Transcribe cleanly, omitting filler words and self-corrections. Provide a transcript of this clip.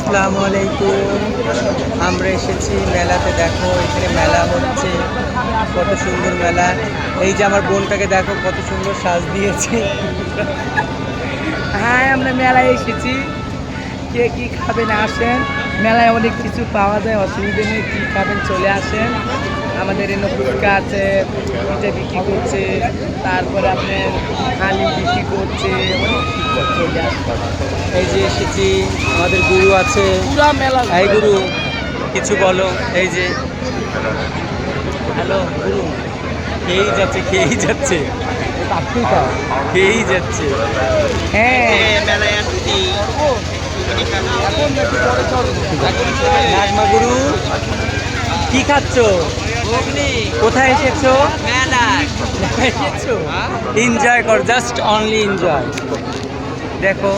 আসসালামু আলাইকুম। আমরা এসেছি মেলাতে। দেখো এখানে মেলা হচ্ছে, কত সুন্দর মেলা। এই যে আমার বোনটাকে দেখো কত সুন্দর সাজ দিয়েছে। হ্যাঁ, আমরা মেলায় এসেছি। কে কি খাবেন আসেন, মেলায় অনেক কিছু পাওয়া যায়, অসুবিধা নেই। কী খাবেন চলে আসেন। আমাদের এনে ফুচকা আছে, পিঠা বিক্রি করছে, তারপরে আপনার হালি বিক্রি করছে, অনেক কিছু চলে আসে। এই যে এসেছি, আমাদের গুরু আছে। পুরা মেলা এই গুরু কিছু বলো। এই যে হ্যালো গুরু, খেয়েই যাচ্ছে খেয়েই যাচ্ছে খেয়েই যাচ্ছে। হ্যাঁ, নাগমা গুরু কি খাচ্ছ? কোথায় এসেছো? এসেছো, এনজয় কর, জাস্ট অনলি এনজয়। দেখো